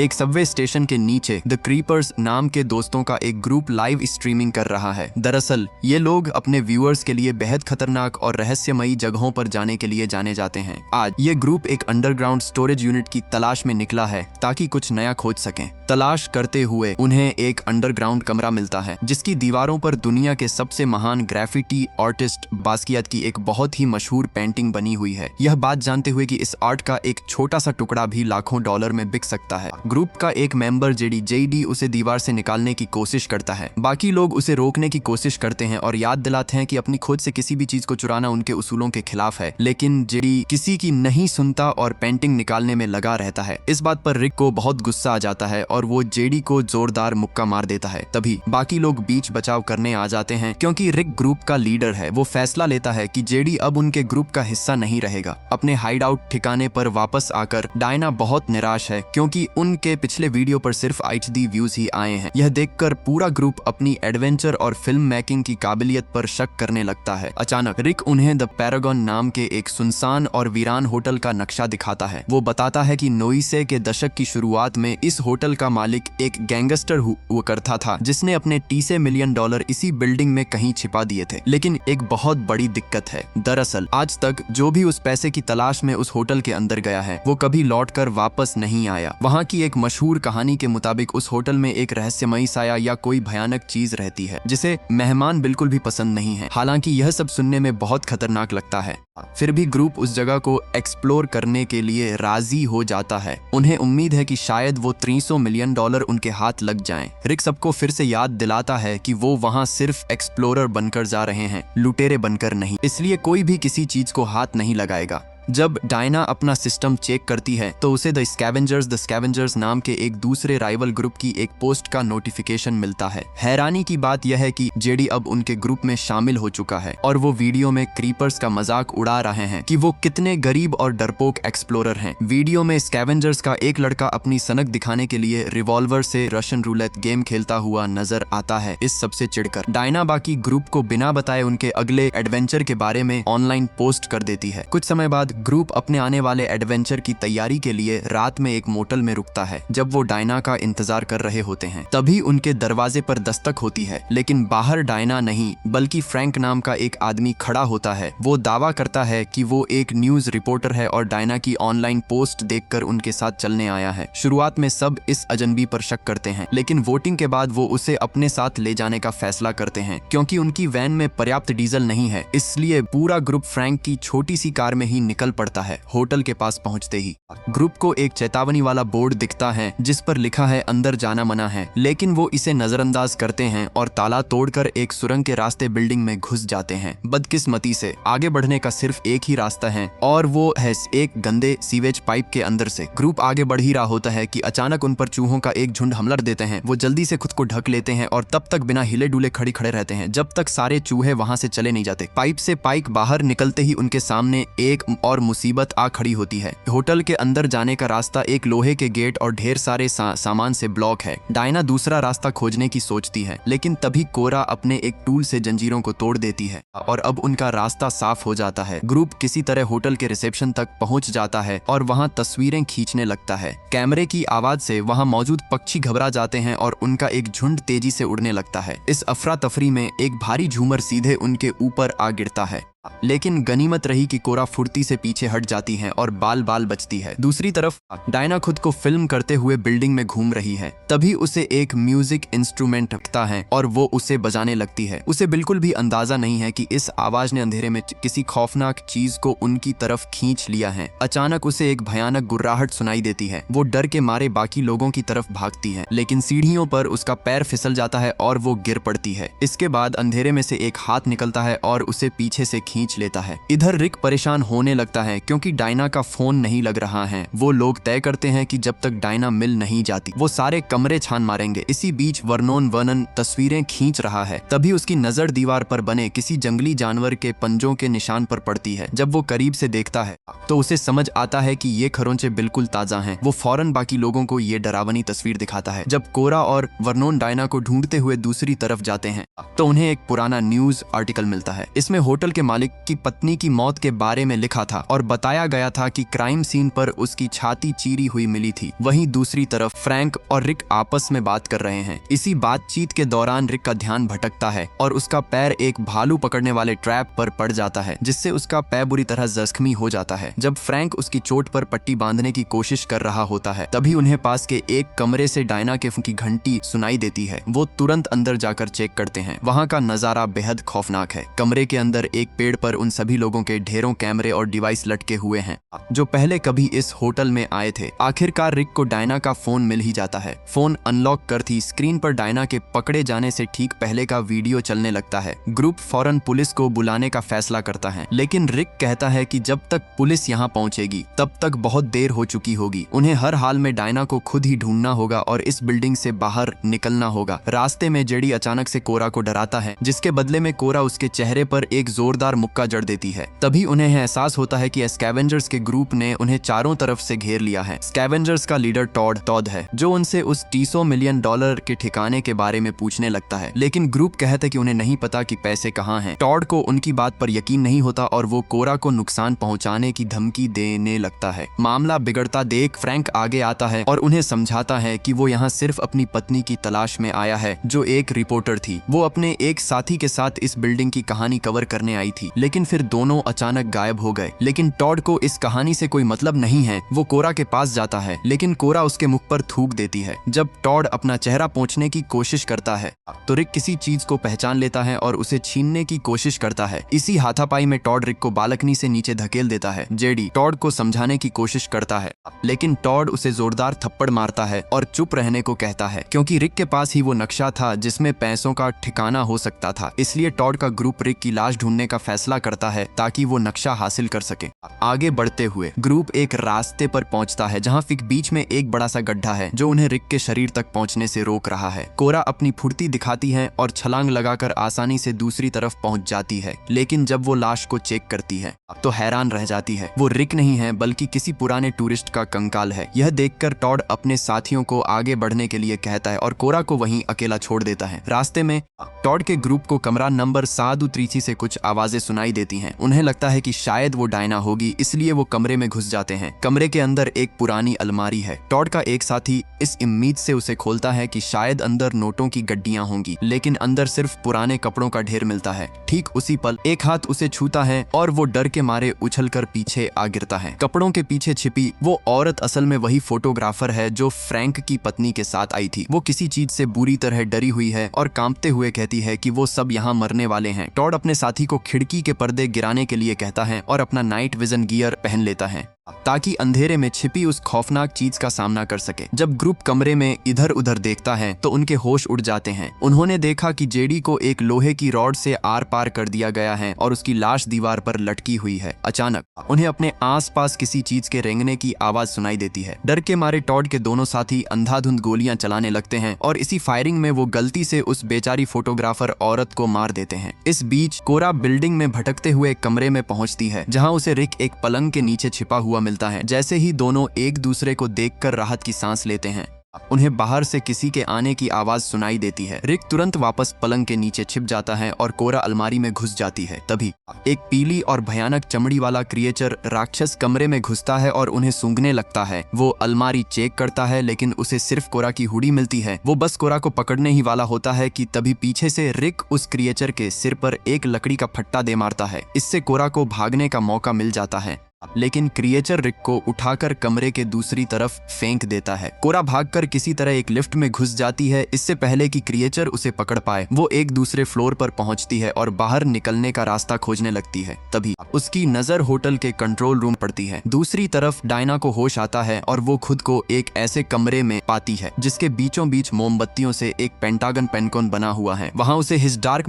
एक Subway station के नीचे द क्रीपर्स नाम के दोस्तों का एक ग्रुप लाइव स्ट्रीमिंग कर रहा है। दरअसल ये लोग अपने व्यूअर्स के लिए बेहद खतरनाक और रहस्यमयी जगहों पर जाने के लिए जाने जाते हैं। आज ये ग्रुप एक अंडरग्राउंड स्टोरेज यूनिट की तलाश में निकला है ताकि कुछ नया खोज सकें। तलाश करते हुए उन्हें एक अंडरग्राउंड कमरा मिलता है जिसकी दीवारों पर दुनिया के सबसे महान ग्राफिटी आर्टिस्ट बास्कियात की एक बहुत ही मशहूर पेंटिंग बनी हुई है। यह बात जानते हुए कि इस आर्ट का एक छोटा सा टुकड़ा भी लाखों डॉलर में बिक सकता है। ग्रुप का एक मेंबर जेडी उसे दीवार से निकालने की कोशिश करता है। बाकी लोग उसे रोकने की कोशिश करते हैं और याद दिलाते हैं कि अपनी खोज से किसी भी चीज को चुराना उनके उसूलों के खिलाफ है, लेकिन जेडी किसी की नहीं सुनता और पेंटिंग निकालने में लगा रहता है। इस बात पर रिक को बहुत गुस्सा आ जाता है और वो जेडी को जोरदार मुक्का मार देता है। तभी बाकी लोग बीच बचाव करने आ जाते हैं। क्योंकि रिक ग्रुप का लीडर है, वो फैसला लेता है कि जेडी अब उनके ग्रुप का हिस्सा नहीं रहेगा। अपने हाइड आउट ठिकाने पर वापस आकर डायना बहुत निराश है क्योंकि उनके पिछले वीडियो पर सिर्फ HD व्यूज ही आए हैं। यह देखकर पूरा ग्रुप अपनी एडवेंचर और फिल्म मेकिंग की काबिलियत पर शक करने लगता है। अचानक रिक उन्हें द पैरागॉन नाम के एक सुनसान और वीरान होटल का नक्शा दिखाता है। वो बताता है कि 90 के दशक की शुरुआत में इस होटल का मालिक एक गैंगस्टर हुआ करता था जिसने अपने $30 मिलियन इसी बिल्डिंग में कहीं छिपा दिए थे। लेकिन एक बहुत बड़ी दिक्कत है। दरअसल आज तक जो भी उस पैसे की तलाश में उस होटल के अंदर गया है वो कभी लौटकर वापस नहीं आया। वहाँ की एक मशहूर कहानी के मुताबिक उस होटल में एक रहस्यमयी साया या कोई भयानक चीज रहती है जिसे मेहमान बिल्कुल भी पसंद नहीं है। हालांकि यह सब सुनने में बहुत खतरनाक लगता है, फिर भी ग्रुप उस जगह को एक्सप्लोर करने के लिए राजी हो जाता है। उन्हें उम्मीद है कि शायद वो $300 मिलियन उनके हाथ लग जाएं। रिक सबको फिर से याद दिलाता है कि वो वहाँ सिर्फ एक्सप्लोरर बनकर जा रहे हैं, लुटेरे बनकर नहीं। इसलिए कोई भी किसी चीज को हाथ नहीं लगाएगा। जब डायना अपना सिस्टम चेक करती है तो उसे द स्कैवेंजर्स नाम के एक दूसरे राइवल ग्रुप की एक पोस्ट का नोटिफिकेशन मिलता है। हैरानी की बात यह है कि जेडी अब उनके ग्रुप में शामिल हो चुका है और वो वीडियो में क्रीपर्स का मजाक उड़ा रहे हैं कि वो कितने गरीब और डरपोक एक्सप्लोरर हैं। वीडियो में स्कैवेंजर्स का एक लड़का अपनी सनक दिखाने के लिए रिवॉल्वर से रशियन रूलेट गेम खेलता हुआ नजर आता है। इस सबसे चिढ़कर डायना बाकी ग्रुप को बिना बताए उनके अगले एडवेंचर के बारे में ऑनलाइन पोस्ट कर देती है। कुछ समय बाद ग्रुप अपने आने वाले एडवेंचर की तैयारी के लिए रात में एक मोटल में रुकता है। जब वो डायना का इंतजार कर रहे होते हैं तभी उनके दरवाजे पर दस्तक होती है, लेकिन बाहर डायना नहीं बल्कि फ्रैंक नाम का एक आदमी खड़ा होता है। वो दावा करता है कि वो एक न्यूज रिपोर्टर है और डायना की ऑनलाइन पोस्ट देखकर उनके साथ चलने आया है। शुरुआत में सब इस अजनबी पर शक करते हैं, लेकिन वोटिंग के बाद वो उसे अपने साथ ले जाने का फैसला करते हैं। क्योंकि उनकी वैन में पर्याप्त डीजल नहीं है, इसलिए पूरा ग्रुप फ्रैंक की छोटी सी कार में ही निकल पड़ता है। होटल के पास पहुंचते ही ग्रुप को एक चेतावनी वाला बोर्ड दिखता है जिस पर लिखा है अंदर जाना मना है, लेकिन वो इसे नजरअंदाज करते हैं और ताला तोड़कर एक सुरंग के रास्ते बिल्डिंग में घुस जाते हैं। बदकिस्मती से आगे बढ़ने का सिर्फ एक ही रास्ता है और वो है एक गंदे सीवेज पाइप के अंदर से। ग्रुप आगे बढ़ ही रहा होता है कि अचानक उन पर चूहों का एक झुंड हमला कर देते हैं। वो जल्दी से खुद को ढक लेते हैं और तब तक बिना हिले डुले खड़े रहते हैं जब तक सारे चूहे वहां से चले नहीं जाते। पाइप से पाइक बाहर निकलते ही उनके सामने एक और मुसीबत आ खड़ी होती है। होटल के अंदर जाने का रास्ता एक लोहे के गेट और ढेर सारे सामान से ब्लॉक है। डायना दूसरा रास्ता खोजने की सोचती है, लेकिन तभी कोरा अपने एक टूल से जंजीरों को तोड़ देती है और अब उनका रास्ता साफ हो जाता है। ग्रुप किसी तरह होटल के रिसेप्शन तक पहुंच जाता है और वहां तस्वीरें खींचने लगता है। कैमरे की आवाज से वहां मौजूद पक्षी घबरा जाते हैं और उनका एक झुंड तेजी से उड़ने लगता है। इस अफरा तफरी में एक भारी झूमर सीधे उनके ऊपर आ गिरता है, लेकिन गनीमत रही कि कोरा फुर्ती से पीछे हट जाती है और बाल बचती है। दूसरी तरफ डायना खुद को फिल्म करते हुए बिल्डिंग में घूम रही है। तभी उसे एक म्यूजिक इंस्ट्रूमेंट दिखता है और वो उसे बजाने लगती है। उसे बिल्कुल भी अंदाजा नहीं है कि इस आवाज ने अंधेरे में किसी खौफनाक चीज को उनकी तरफ खींच लिया है। अचानक उसे एक भयानक गुर्राहट सुनाई देती है। वो डर के मारे बाकी लोगों की तरफ भागती है, लेकिन सीढ़ियों पर उसका पैर फिसल जाता है और वो गिर पड़ती है। इसके बाद अंधेरे में से एक हाथ निकलता है और उसे पीछे से खींच लेता है। इधर रिक परेशान होने लगता है क्योंकि डायना का फोन नहीं लग रहा है। वो लोग तय करते हैं कि जब तक डायना मिल नहीं जाती वो सारे कमरे छान मारेंगे। इसी बीच वर्नन तस्वीरें खींच रहा है। तभी उसकी नजर दीवार पर बने किसी जंगली जानवर के पंजों के निशान पर पड़ती है। जब वो करीब से देखता है तो उसे समझ आता है कि ये खरोंचे बिल्कुल ताजा हैं। वो फौरन बाकी लोगों को ये डरावनी तस्वीर दिखाता है। जब कोरा और वर्नोन डायना को ढूंढते हुए दूसरी तरफ जाते हैं तो उन्हें एक पुराना न्यूज आर्टिकल मिलता है। इसमें होटल के मालिक मालिक की पत्नी की मौत के बारे में लिखा था और बताया गया था कि क्राइम सीन पर उसकी छाती चीरी हुई मिली थी। वहीं दूसरी तरफ फ्रैंक और रिक आपस में बात कर रहे हैं। इसी बातचीत के दौरान रिक का ध्यान भटकता है और उसका पैर एक भालू पकड़ने वाले ट्रैप पर पड़ जाता है, जिससे उसका पैर बुरी तरह जख्मी हो जाता है। जब फ्रैंक उसकी चोट पर पट्टी बांधने की कोशिश कर रहा होता है, तभी उन्हें पास के एक कमरे से डायना के की घंटी सुनाई देती है। वो तुरंत अंदर जाकर चेक करते हैं। वहाँ का नजारा बेहद खौफनाक है। कमरे के अंदर एक पेड़ पर उन सभी लोगों के ढेरों कैमरे और डिवाइस लटके हुए हैं जो पहले कभी इस होटल में आए थे। आखिरकार रिक को डायना का फोन मिल ही जाता है। फोन अनलॉक करती स्क्रीन पर डायना के पकड़े जाने से ठीक पहले का वीडियो चलने लगता है। ग्रुप फौरन पुलिस को बुलाने का फैसला करता है, लेकिन रिक कहता है कि जब तक पुलिस यहाँ पहुंचेगी तब तक बहुत देर हो चुकी होगी। उन्हें हर हाल में डायना को खुद ही ढूंढना होगा और इस बिल्डिंग से बाहर निकलना होगा। रास्ते में जेडी अचानक से कोरा को डराता है, जिसके बदले में कोरा उसके चेहरे पर एक जोरदार मुक्का जड़ देती है। तभी उन्हें एहसास होता है कि स्कैवेंजर्स के ग्रुप ने उन्हें चारों तरफ से घेर लिया है। स्कैवेंजर्स का लीडर टॉड है, जो उनसे उस $300 मिलियन के ठिकाने के बारे में पूछने लगता है, लेकिन ग्रुप कहता है कि उन्हें नहीं पता कि पैसे कहाँ हैं। टॉड को उनकी बात पर यकीन नहीं होता और वो कोरा को नुकसान पहुंचाने की धमकी देने लगता है। मामला बिगड़ता देख फ्रैंक आगे आता है और उन्हें समझाता है कि वो यहाँ सिर्फ अपनी पत्नी की तलाश में आया है, जो एक रिपोर्टर थी। वो अपने एक साथी के साथ इस बिल्डिंग की कहानी कवर करने आई थी, लेकिन फिर दोनों अचानक गायब हो गए। लेकिन टॉड को इस कहानी से कोई मतलब नहीं है। वो कोरा के पास जाता है, लेकिन कोरा उसके मुख पर थूक देती है। जब टॉड अपना चेहरा पोंछने की कोशिश करता है तो रिक किसी चीज को पहचान लेता है और उसे छीनने की कोशिश करता है। इसी हाथापाई में टॉड रिक को बालकनी से नीचे धकेल देता है। जेडी टॉड को समझाने की कोशिश करता है, लेकिन टॉड उसे जोरदार थप्पड़ मारता है और चुप रहने को कहता है, क्योंकि रिक के पास ही वो नक्शा था जिसमें पैसों का ठिकाना हो सकता था। इसलिए टॉड का ग्रुप रिक की लाश ढूंढने का फैसला करता है ताकि वो नक्शा हासिल कर सके। आगे बढ़ते हुए ग्रुप एक रास्ते पर पहुंचता है जहां बीच में एक बड़ा सा गड्ढा है जो उन्हें रिक के शरीर तक पहुंचने से रोक रहा है। कोरा अपनी फुर्ती दिखाती है और छलांग लगाकर आसानी से दूसरी तरफ पहुंच जाती है, लेकिन जब वो लाश को चेक करती है तो हैरान रह जाती है। वो रिक नहीं है बल्कि किसी पुराने टूरिस्ट का कंकाल है। यह देखकर टॉड अपने साथियों को आगे बढ़ने के लिए कहता है और कोरा को वहीं अकेला छोड़ देता है। रास्ते में टॉड के ग्रुप को कमरा नंबर 733 से कुछ आवाजें सुनाई देती हैं। उन्हें लगता है कि शायद वो डायना होगी, इसलिए वो कमरे में घुस जाते हैं। कमरे के अंदर एक पुरानी अलमारी है। टॉड का एक साथी इस उम्मीद से उसे खोलता है कि शायद अंदर नोटों की गड्डियां होंगी, लेकिन अंदर सिर्फ पुराने कपड़ों का ढेर मिलता है। ठीक उसी पल एक हाथ उसे छूता है और वो डर के मारे उछलकर पीछे आ गिरता है। कपड़ों के पीछे छिपी वो औरत असल में वही फोटोग्राफर है जो फ्रैंक की पत्नी के साथ आई थी। वो किसी चीज से बुरी तरह डरी हुई है और कांपते हुए कहती है कि वो सब यहाँ मरने वाले हैं। टॉड अपने साथी को खिड़की के पर्दे गिराने के लिए कहता है और अपना नाइट विजन गियर पहन लेता है ताकि अंधेरे में छिपी उस खौफनाक चीज का सामना कर सके। जब ग्रुप कमरे में इधर उधर देखता है तो उनके होश उड़ जाते हैं। उन्होंने देखा कि जेडी को एक लोहे की रॉड से आर पार कर दिया गया है और उसकी लाश दीवार पर लटकी हुई है। अचानक उन्हें अपने आसपास किसी चीज के रेंगने की आवाज सुनाई देती है। डर के मारे टॉड के दोनों साथी अंधाधुंध गोलियां चलाने लगते हैं और इसी फायरिंग में वो गलती से उस बेचारी फोटोग्राफर औरत को मार देते हैं। इस बीच कोरा बिल्डिंग में भटकते हुए कमरे में पहुंचती है जहां उसे रिक एक पलंग के नीचे छिपा हुआ मिलता है। जैसे ही दोनों एक दूसरे को देखकर राहत की सांस लेते हैं, उन्हें बाहर से किसी के आने की आवाज सुनाई देती है। रिक तुरंत वापस पलंग के नीचे छिप जाता है और कोरा अलमारी में घुस जाती है। तभी एक पीली और भयानक चमड़ी वाला क्रिएचर राक्षस कमरे में घुसता है और उन्हें सूंघने लगता है। वो अलमारी चेक करता है, लेकिन उसे सिर्फ कोरा की हुडी मिलती है। वो बस कोरा को पकड़ने ही वाला होता है कि तभी पीछे से रिक उस क्रिएचर के सिर पर एक लकड़ी का फट्टा दे मारता है। इससे कोरा को भागने का मौका मिल जाता है, लेकिन क्रिएचर रिक को उठाकर कमरे के दूसरी तरफ फेंक देता है। कोरा भागकर किसी तरह एक लिफ्ट में घुस जाती है इससे पहले कि क्रिएचर उसे पकड़ पाए। वो एक दूसरे फ्लोर पर पहुंचती है और बाहर निकलने का रास्ता खोजने लगती है। तभी उसकी नजर होटल के कंट्रोल रूम पड़ती है। दूसरी तरफ डायना को होश आता है और वो खुद को एक ऐसे कमरे में पाती है जिसके बीचों बीच मोमबत्तियों से एक पेंटागन पेंटगन बना हुआ है। वहाँ उसे हिज डार्क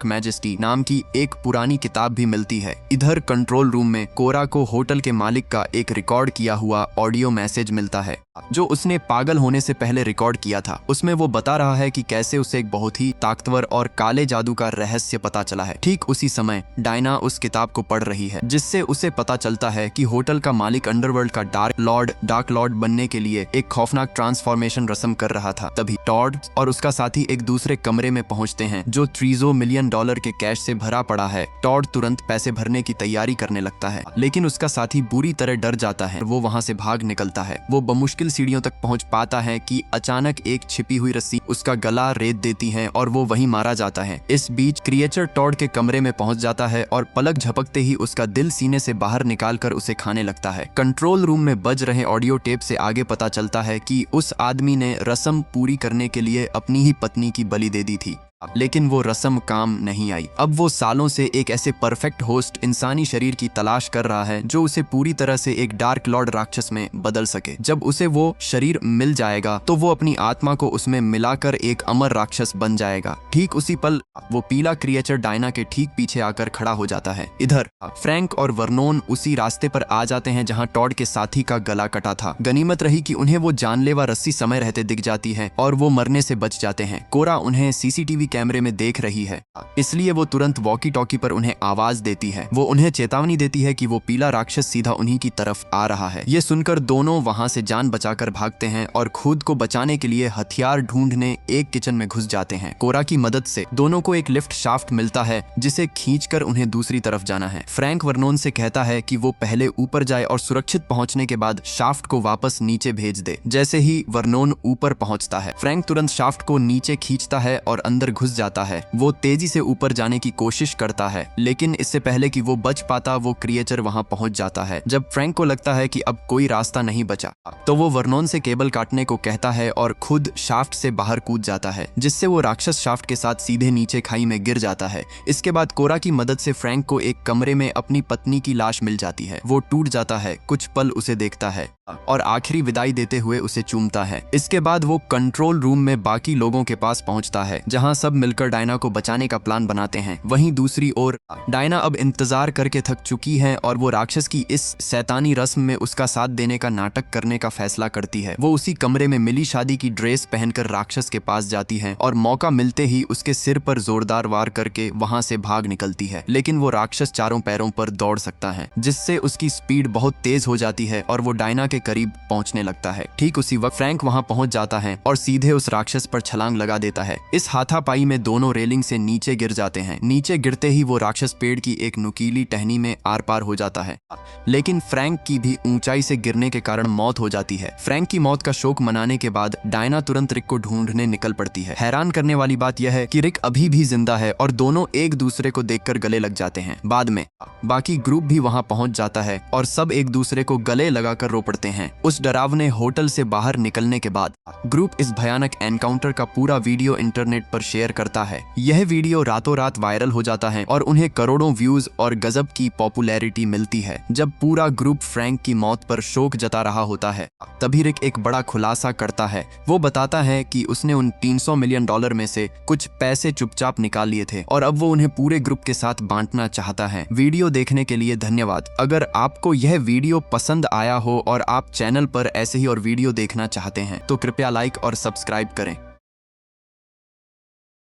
मैजेस्टी नाम की एक पुरानी किताब भी मिलती है। इधर कंट्रोल रूम में कोरा कोरा को होटल के मालिक का एक रिकॉर्ड किया हुआ ऑडियो मैसेज मिलता है जो उसने पागल होने से पहले रिकॉर्ड किया था। उसमें वो बता रहा है कि कैसे उसे एक बहुत ही ताकतवर और काले जादू का रहस्य पता चला है। ठीक उसी समय डायना उस किताब को पढ़ रही है जिससे उसे पता चलता है कि होटल का मालिक अंडरवर्ल्ड का डार्क लॉर्ड बनने के लिए एक खौफनाक ट्रांसफॉर्मेशन रस्म कर रहा था। तभी टॉड और उसका साथी एक दूसरे कमरे में पहुंचते हैं जो $300 मिलियन के कैश से भरा पड़ा है। टॉड तुरंत पैसे भरने की तैयारी करने लगता है लेकिन उसका साथी बुरी तरह डर जाता है। वो वहां से भाग निकलता है। वो बमुश्किल सीढ़ियों तक पहुंच पाता है कि अचानक एक छिपी हुई रस्सी उसका गला रेत देती है और वो वहीं मारा जाता है। इस बीच क्रिएचर टॉड के कमरे में पहुंच जाता है और पलक झपकते ही उसका दिल सीने से बाहर निकालकर उसे खाने लगता है। कंट्रोल रूम में बज रहे ऑडियो टेप से आगे पता चलता है कि उस आदमी ने रस्म पूरी करने के लिए अपनी ही पत्नी की बलि दे दी थी लेकिन वो रस्म काम नहीं आई। अब वो सालों से एक ऐसे परफेक्ट होस्ट इंसानी शरीर की तलाश कर रहा है जो उसे पूरी तरह से एक डार्क लॉर्ड राक्षस में बदल सके। जब उसे वो शरीर मिल जाएगा तो वो अपनी आत्मा को उसमें मिलाकर एक अमर राक्षस बन जाएगा। ठीक उसी पल वो पीला क्रिएचर डायना के ठीक पीछे आकर खड़ा हो जाता है। इधर फ्रैंक और वर्नोन उसी रास्ते पर आ जाते हैं जहाँ टॉड के साथी का गला कटा था। गनीमत रही कि उन्हें वो जानलेवा रस्सी समय रहते दिख जाती है और वो मरने से बच जाते हैं। कोरा उन्हें सीसीटीवी कैमरे में देख रही है इसलिए वो तुरंत वॉकी टॉकी पर उन्हें आवाज देती है। वो उन्हें चेतावनी देती है कि वो पीला राक्षस सीधा उन्हीं की तरफ आ रहा है। ये सुनकर दोनों वहां से जान बचाकर भागते हैं और खुद को बचाने के लिए हथियार ढूंढने एक किचन में घुस जाते हैं। कोरा की मदद से दोनों को एक लिफ्ट शाफ्ट मिलता है जिसे खींचकर उन्हें दूसरी तरफ जाना है। फ्रैंक वर्नोन से कहता है कि वो पहले ऊपर जाए और सुरक्षित पहुंचने के बाद शाफ्ट को वापस नीचे भेज दे। जैसे ही वर्नोन ऊपर पहुंचता है फ्रैंक तुरंत शाफ्ट को नीचे खींचता है और अंदर घुस जाता है। वो तेजी से ऊपर जाने की कोशिश करता है लेकिन इससे पहले कि वो बच पाता वो क्रिएचर वहां पहुंच जाता है। जब फ्रैंक को लगता है कि अब कोई रास्ता नहीं बचा तो वो वर्नोन से केबल काटने को कहता है और खुद शाफ्ट से बाहर कूद जाता है जिससे वो राक्षस शाफ्ट के साथ सीधे नीचे खाई में गिर जाता है। इसके बाद कोरा की मदद से फ्रैंक को एक कमरे में अपनी पत्नी की लाश मिल जाती है। वो टूट जाता है, कुछ पल उसे देखता है और आखिरी विदाई देते हुए उसे चूमता है। इसके बाद वो कंट्रोल रूम में बाकी लोगों के पास पहुंचता है जहां सब मिलकर डायना को बचाने का प्लान बनाते हैं। वहीं दूसरी ओर डायना अब इंतजार करके थक चुकी है और वो राक्षस की इस शैतानी रस्म में उसका साथ देने का नाटक करने का फैसला करती है। वो उसी कमरे में मिली शादी की ड्रेस पहनकर राक्षस के पास जाती है और मौका मिलते ही उसके सिर पर जोरदार वार करके वहां से भाग निकलती है। लेकिन वो राक्षस चारों पैरों पर दौड़ सकता है जिससे उसकी स्पीड बहुत तेज हो जाती है और वो डायना के करीब पहुंचने लगता है। ठीक उसी वक्त फ्रैंक वहां पहुंच जाता है और सीधे उस राक्षस पर छलांग लगा देता है। इस हाथापाई में दोनों रेलिंग से नीचे गिर जाते हैं। नीचे गिरते ही वो राक्षस पेड़ की एक नुकीली टहनी में आर पार हो जाता है लेकिन फ्रैंक की भी ऊंचाई से गिरने के कारण मौत हो जाती है। फ्रैंक की मौत का शोक मनाने के बाद डायना तुरंत रिक को ढूंढने निकल पड़ती है। हैरान करने वाली बात यह है कि रिक अभी भी जिंदा है और दोनों एक दूसरे को देखकर गले लग जाते हैं। बाद में बाकी ग्रुप भी वहां पहुंच जाता है और सब एक दूसरे को गले लगाकर रो पड़ते हैं। उस डरावने होटल से बाहर निकलने के बाद ग्रुप इस भयानक एनकाउंटर का पूरा वीडियो इंटरनेट पर शेयर करता है। यह वीडियो रातों रात वायरल हो जाता है और उन्हें करोड़ों व्यूज और गजब की पॉपुलैरिटी मिलती है। जब पूरा ग्रुप फ्रैंक की मौत पर शोक जता रहा होता है तभी रिक एक बड़ा खुलासा करता है। वो बताता है कि उसने उन $300 मिलियन में से कुछ पैसे चुपचाप निकाल लिए थे और अब वो उन्हें पूरे ग्रुप के साथ बांटना चाहता है। वीडियो देखने के लिए धन्यवाद। अगर आपको यह वीडियो पसंद आया हो और आप चैनल पर ऐसे ही और वीडियो देखना चाहते हैं तो कृपया लाइक और सब्सक्राइब करें।